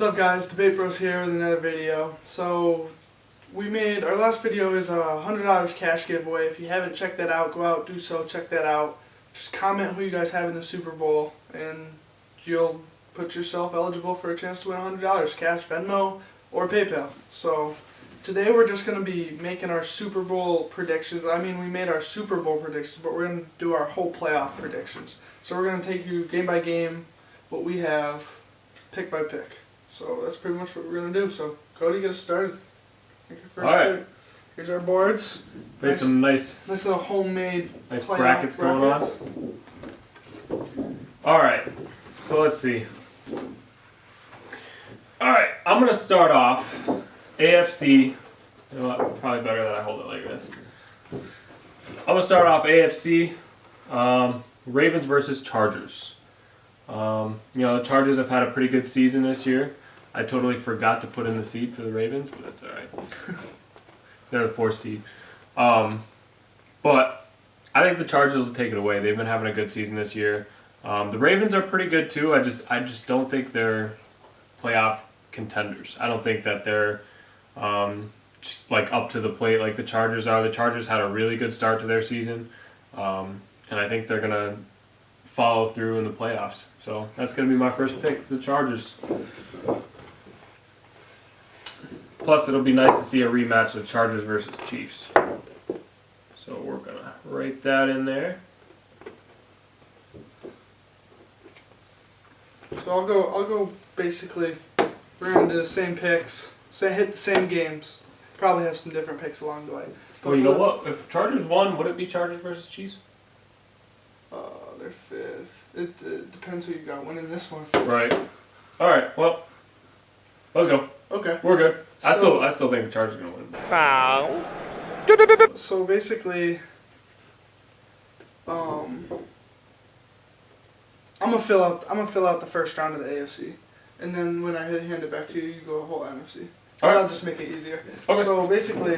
What's up guys, Debate Bros here with another video. So our last video is a $100 cash giveaway. If you haven't checked that out, go out, do so, check that out. Just comment who you guys have in the Super Bowl and you'll put yourself eligible for a chance to win $100 cash, Venmo, or PayPal. So today we're just going to be making our Super Bowl predictions. I mean, we made our Super Bowl predictions, but we're going to do our whole playoff predictions. So we're going to take you game by game, what we have, pick by pick. So that's pretty much what we're going to do. So Cody, get us started. Make your first pick. Here's our boards. Made some nice little homemade brackets going on. Alright, so let's see. Alright, I'm going to start off AFC. You know what? Probably better that I hold it like this. I'm going to start off AFC. Ravens versus Chargers. The Chargers have had a pretty good season this year. I totally forgot to put in the seed for the Ravens, but that's alright. They're the 4th seed. But I think the Chargers will take it away. They've been having a good season this year. The Ravens are pretty good too. I just don't think they're playoff contenders. I don't think that they're just like up to the plate like the Chargers are. The Chargers had a really good start to their season, and I think they're gonna follow through in the playoffs. So that's gonna be my first pick, the Chargers. Plus, it'll be nice to see a rematch of Chargers versus Chiefs. So we're gonna write that in there. So I'll go. Basically, we're gonna do the same picks. Hit the same games. Probably have some different picks along the way. But well, you know what? If Chargers won, would it be Chargers versus Chiefs? They're 5th. It depends who you got winning this one. Right. All right. Well, let's go. Okay. We're good. I still think the Chargers are gonna win. Foul. So basically, I'm gonna fill out the first round of the AFC, and then when I hand it back to you, you go a whole NFC. Alright. I'll just make it easier. Okay. So basically,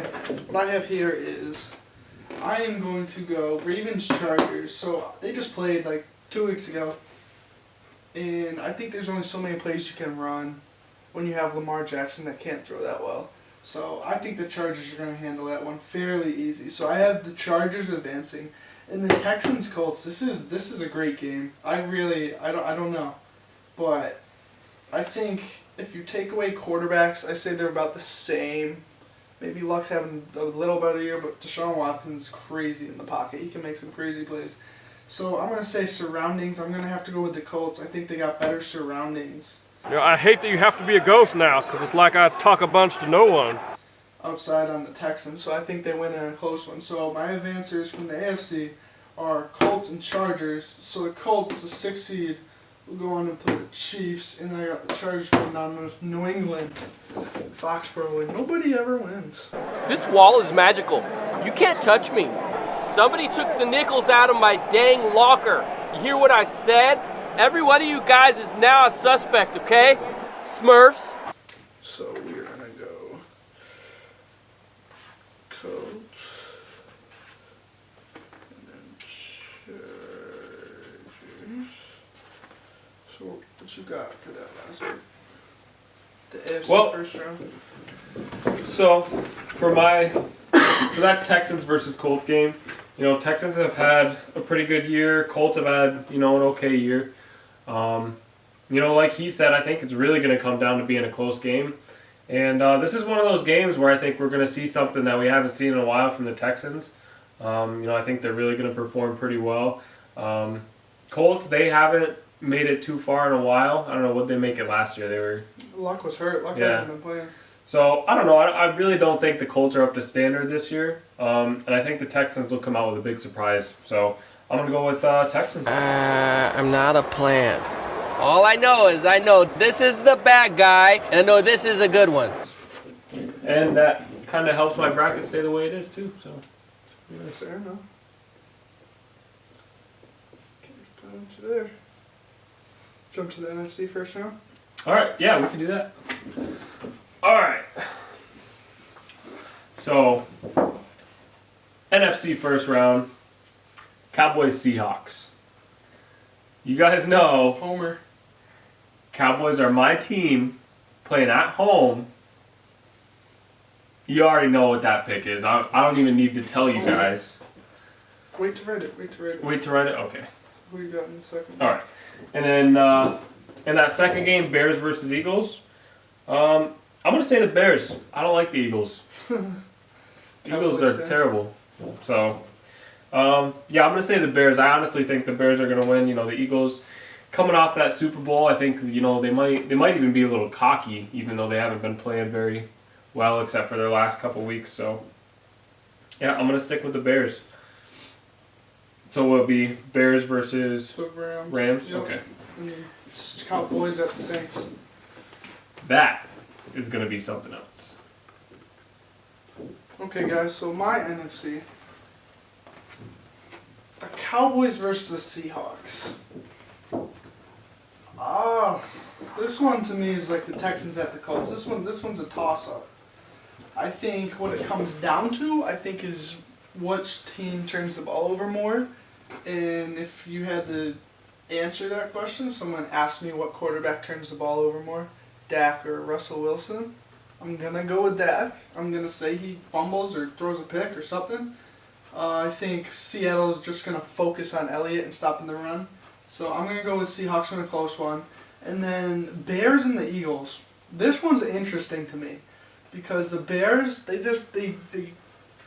what I have here is I am going to go Ravens Chargers. So they just played like 2 weeks ago, and I think there's only so many plays you can run when you have Lamar Jackson that can't throw that well. So I think the Chargers are going to handle that one fairly easy. So I have the Chargers advancing, and the Texans Colts. This is a great game. I don't know, but I think if you take away quarterbacks, I say they're about the same. Maybe Luck's having a little better year, but Deshaun Watson's crazy in the pocket. He can make some crazy plays. So I'm going to say surroundings. I'm going to have to go with the Colts. I think they got better surroundings. Yeah, I hate that you have to be a ghost now, because it's like I talk a bunch to no one. Outside on the Texans, so I think they win in a close one. So my advancers from the AFC are Colts and Chargers. So the Colts, the 6th seed, will go on and play the Chiefs, and I got the Chargers going down with New England, Foxborough, and nobody ever wins. This wall is magical. You can't touch me. Somebody took the nickels out of my dang locker. You hear what I said? Every one of you guys is now a suspect, okay? Smurfs. So we're gonna go Colts, and then Chargers. So what you got for that last one? The AFC first round? So for that Texans versus Colts game, Texans have had a pretty good year. Colts have had, an okay year. Like he said, I think it's really going to come down to being a close game. And this is one of those games where I think we're going to see something that we haven't seen in a while from the Texans. I think they're really going to perform pretty well. Colts, they haven't made it too far in a while. I don't know what they make it last year. Luck was hurt. Luck hasn't been playing. So, I don't know. I really don't think the Colts are up to standard this year. And I think the Texans will come out with a big surprise. So, I'm going to go with Texans. I'm not a plant. All I know is I know this is the bad guy, and I know this is a good one. And that kind of helps my bracket stay the way it is, too. So, that's fair enough. Okay, there. Jump to the NFC first round? All right. Yeah, we can do that. All right. So, NFC first round, Cowboys Seahawks. You guys know Homer. Cowboys are my team, playing at home. You already know what that pick is. I don't even need to tell you guys. Wait to write it. Wait to write it. Wait to write it? Okay. Who you got in the second? All right. And then in that second game, Bears versus Eagles, I'm going to say the Bears. I don't like the Eagles. Eagles are terrible. So, yeah, I'm going to say the Bears. I honestly think the Bears are going to win. You know, the Eagles coming off that Super Bowl, I think, you know, they might even be a little cocky, even though they haven't been playing very well except for their last couple weeks. So, yeah, I'm going to stick with the Bears. So will it be Bears versus So Rams. Rams? Yep. Okay. And then it's Cowboys at the Saints. That is going to be something else. Okay, guys, so my NFC. The Cowboys versus the Seahawks. This one to me is like the Texans at the Colts. This one's a toss-up. I think what it comes down to, is which team turns the ball over more. And if you had to answer that question, someone asked me what quarterback turns the ball over more, Dak or Russell Wilson. I'm going to go with Dak. I'm going to say he fumbles or throws a pick or something. I think Seattle is just going to focus on Elliott and stopping the run. So I'm going to go with Seahawks in a close one. And then Bears and the Eagles. This one's interesting to me because the Bears, they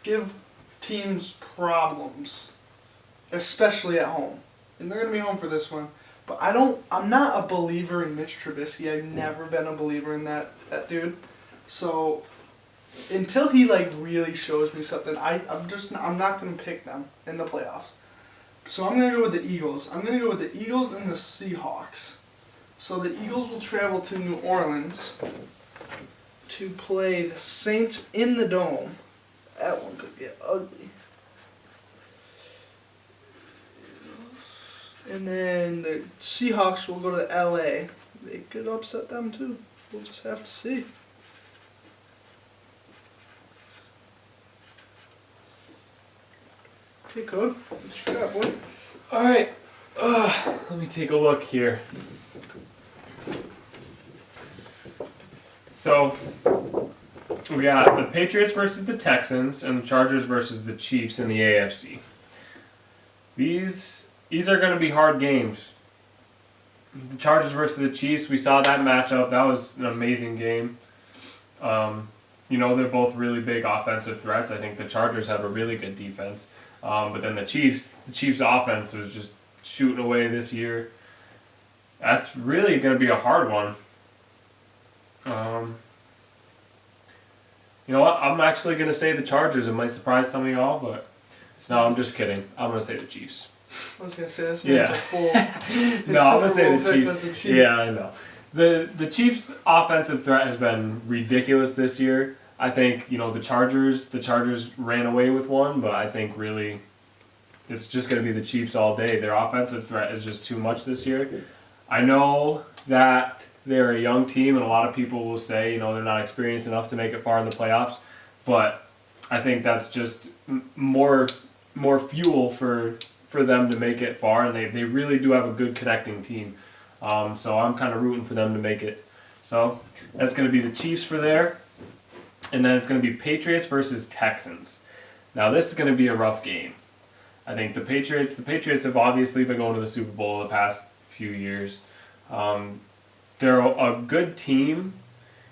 give teams problems, especially at home. And they're going to be home for this one. But I'm not a believer in Mitch Trubisky. I've never been a believer in that dude. So until he really shows me something, I'm not going to pick them in the playoffs. So I'm going to go with the Eagles. I'm going to go with the Eagles and the Seahawks. So the Eagles will travel to New Orleans to play the Saints in the Dome. That one could get ugly. And then the Seahawks will go to LA. They could upset them too. We'll just have to see. Okay, Code. What you got, boy? All right. Let me take a look here. So, we got the Patriots versus the Texans and the Chargers versus the Chiefs in the AFC. These are going to be hard games. The Chargers versus the Chiefs, we saw that matchup. That was an amazing game. You know, they're both really big offensive threats. I think the Chargers have a really good defense. But then the Chiefs' offense was just shooting away this year. That's really going to be a hard one. You know what? I'm actually going to say the Chargers. It might surprise some of y'all, but no, I'm just kidding. I'm going to say the Chiefs. I was going to say this man's a fool. No, I'm going to say the Chiefs. Yeah, I know. The Chiefs' offensive threat has been ridiculous this year. I think, you know, the Chargers ran away with one, but I think really it's just going to be the Chiefs all day. Their offensive threat is just too much this year. I know that they're a young team, and a lot of people will say, you know, they're not experienced enough to make it far in the playoffs, but I think that's just more fuel for them to make it far, and they really do have a good connecting team. So I'm kind of rooting for them to make it. So that's going to be the Chiefs for there. And then it's going to be Patriots versus Texans. Now this is going to be a rough game. I think the Patriots have obviously been going to the Super Bowl the past few years. They're a good team.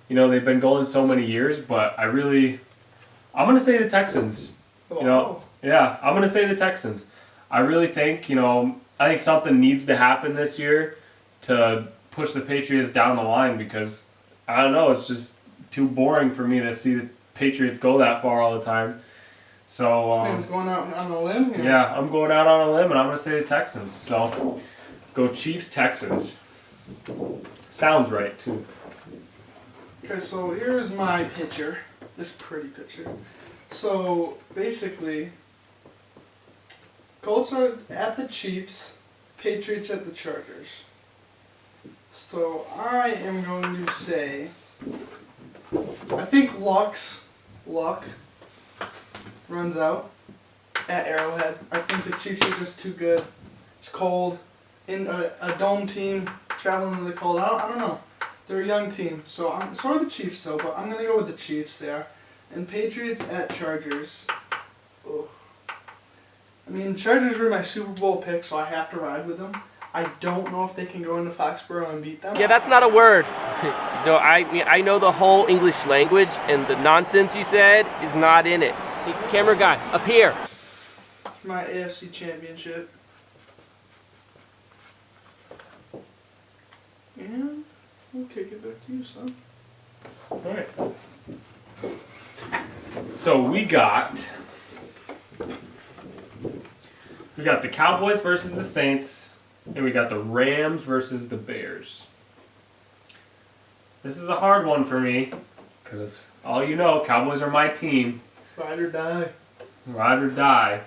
You know, they've been going so many years, but I'm going to say the Texans. You know, yeah, I'm going to say the Texans. I really think, you know, I think something needs to happen this year to push the Patriots down the line because, I don't know, it's just too boring for me to see the Patriots go that far all the time. So This man's going out on a limb here. yeah, I'm going out on a limb and I'm going to say the Texans. So go Chiefs, Texans. Sounds right too. Okay, so here's my picture. This pretty picture. So basically, Colts are at the Chiefs, Patriots at the Chargers. So I am going to say, I think Luck runs out at Arrowhead. I think the Chiefs are just too good. It's cold. In a dome team traveling to the cold. I don't know. They're a young team, so are the Chiefs though, but I'm gonna go with the Chiefs there. And Patriots at Chargers. Ugh. I mean, Chargers were my Super Bowl pick, so I have to ride with them. I don't know if they can go into Foxborough and beat them. Yeah, that's not a word. No, I know the whole English language, and the nonsense you said is not in it. Hey, camera guy, up here. My AFC Championship. And we'll kick it back to you, son. All right. So we got the Cowboys versus the Saints, and we got the Rams versus the Bears. This is a hard one for me because it's all you know. Cowboys are my team, Ride or die. ride or die.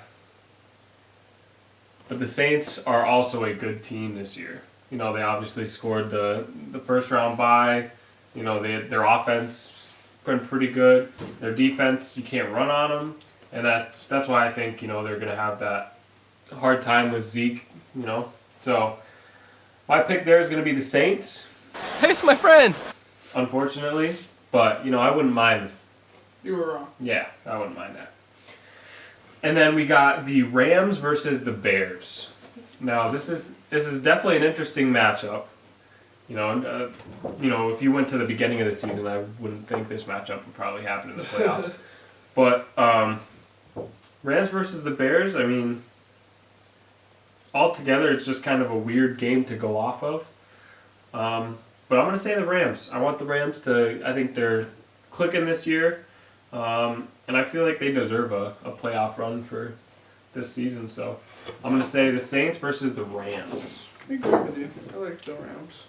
But the Saints are also a good team this year. You know, they obviously scored the first round bye. You know, their offense been pretty good. Their defense, you can't run on them, and that's why I think, you know, they're gonna have that hard time with Zeke. You know, so my pick there is gonna be the Saints, Hey, it's my friend. unfortunately. But you know, I wouldn't mind. You were wrong. Yeah, I wouldn't mind that. And then we got the Rams versus the Bears. Now this is definitely an interesting matchup. You know, if you went to the beginning of the season, I wouldn't think this matchup would probably happen in the playoffs. But Rams versus the Bears, I mean, altogether it's just kind of a weird game to go off of. But I'm going to say the Rams. I want the Rams to, I think they're clicking this year. And I feel like they deserve a playoff run for this season. So I'm going to say the Saints versus the Rams. I agree with you. I like the Rams.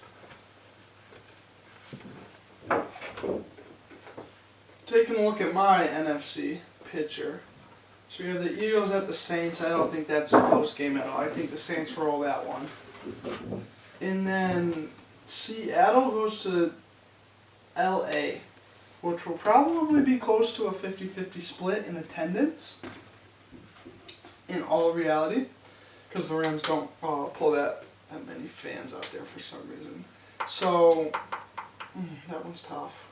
Taking a look at my NFC picture. So you have the Eagles at the Saints. I don't think that's a close game at all. I think the Saints roll that one. And then Seattle goes to LA, which will probably be close to a 50-50 split in attendance in all reality, because the Rams don't pull that many fans out there for some reason. So that one's tough.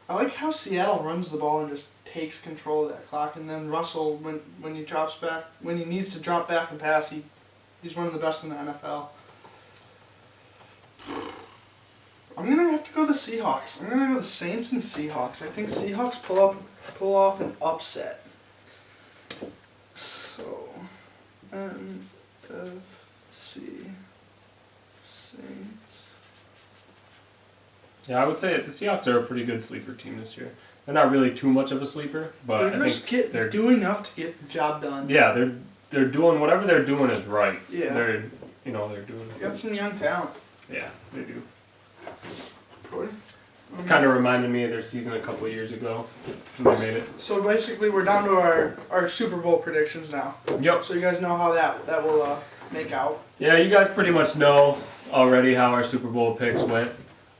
I like how Seattle runs the ball and just takes control of that clock, and then Russell, when he drops back, when he needs to drop back and pass, he's one of the best in the NFL. I'm gonna have to go the Seahawks. I'm gonna go the Saints and Seahawks. I think Seahawks pull off an upset. So, NFC Saints. Yeah, I would say that the Seahawks are a pretty good sleeper team this year. They're not really too much of a sleeper, but They're I just think they're doing enough to get the job done. yeah, they're doing whatever they're doing is right. Yeah. They're doing They got some young talent. yeah, they do. Cody? It's kind of reminded me of their season a couple of years ago when they made it. So basically, we're down to our Super Bowl predictions now. Yep. So you guys know how that will make out. Yeah, you guys pretty much know already how our Super Bowl picks went.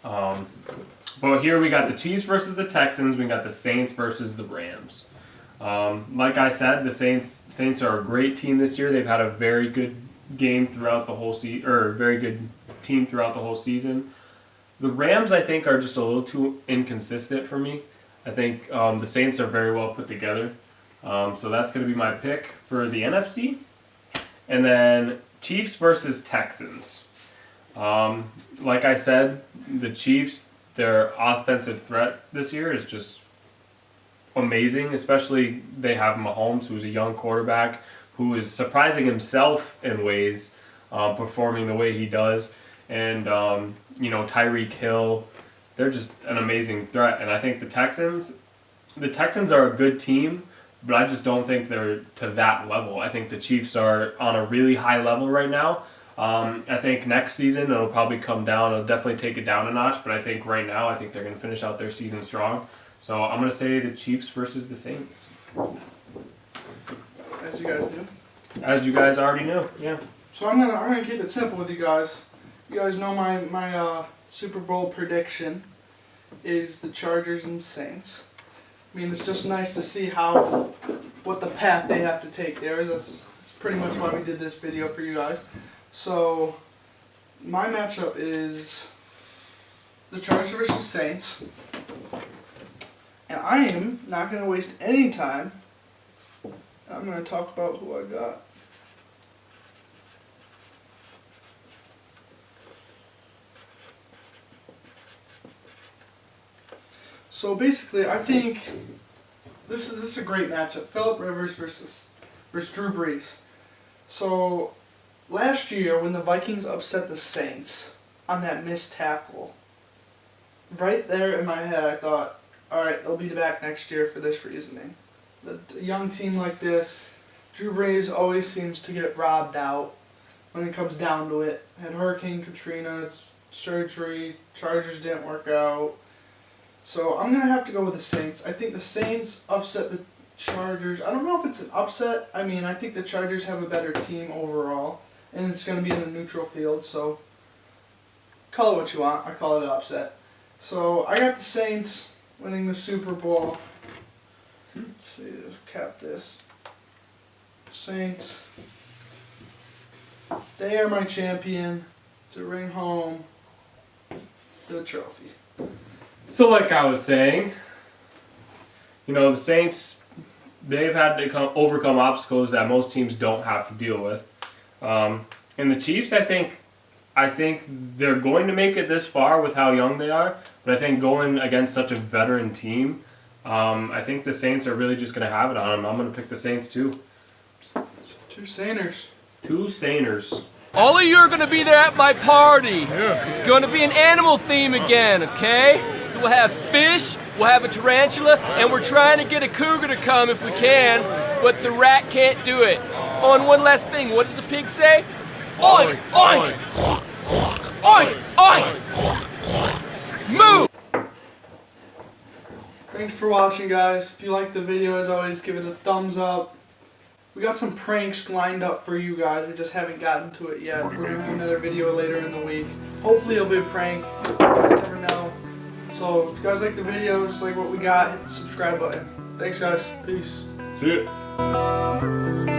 But here we got the Chiefs versus the Texans. We got the Saints versus the Rams. Like I said, the Saints are a great team this year. They've had a very good game throughout the whole season, or very good team throughout the whole season. The Rams, I think, are just a little too inconsistent for me. I think the Saints are very well put together. So that's going to be my pick for the NFC. And then Chiefs versus Texans. Like I said, the Chiefs, their offensive threat this year is just amazing. Especially they have Mahomes, who's a young quarterback, who is surprising himself in ways, performing the way he does. And, Tyreek Hill, they're just an amazing threat. And I think the Texans are a good team, but I just don't think they're to that level. I think the Chiefs are on a really high level right now. I think next season it'll probably come down. It'll definitely take it down a notch, but I think right now I think they're going to finish out their season strong. So I'm going to say the Chiefs versus the Saints. As you guys do. As you guys already know, yeah. So I'm gonna keep it simple with you guys. You guys know my Super Bowl prediction is the Chargers and Saints. I mean, it's just nice to see what the path they have to take there. That's pretty much why we did this video for you guys. So my matchup is the Chargers versus Saints. And I am not going to waste any time. I'm going to talk about who I got. So basically, I think this is a great matchup. Phillip Rivers versus Drew Brees. So last year when the Vikings upset the Saints on that missed tackle, right there in my head I thought, all right, they'll be back next year for this reasoning. A young team like this, Drew Brees always seems to get robbed out when it comes down to it. Had Hurricane Katrina, it's surgery, Chargers didn't work out. So I'm going to have to go with the Saints. I think the Saints upset the Chargers. I don't know if it's an upset. I mean, I think the Chargers have a better team overall. And it's going to be in a neutral field, so call it what you want. I call it an upset. So I got the Saints winning the Super Bowl. Let's see, let's cap this. Saints. They are my champion to bring home the trophy. So like I was saying, you know, the Saints, they've had to overcome obstacles that most teams don't have to deal with. And the Chiefs, I think they're going to make it this far with how young they are. But I think going against such a veteran team, I think the Saints are really just going to have it on them. I'm going to pick the Saints too. Two Sainers. Two Sainers. All of you are gonna be there at my party. It's gonna be an animal theme again, okay? So we'll have fish, we'll have a tarantula, and we're trying to get a cougar to come if we can, but the rat can't do it. Oh, and one last thing, what does the pig say? Oink, oink! Oink, oink! Move! Thanks for watching, guys. If you liked the video, as always, give it a thumbs up. We got some pranks lined up for you guys. We just haven't gotten to it yet. We're going to do another video later in the week. Hopefully it'll be a prank. You never know. So if you guys like the videos, like what we got, hit the subscribe button. Thanks, guys. Peace. See ya.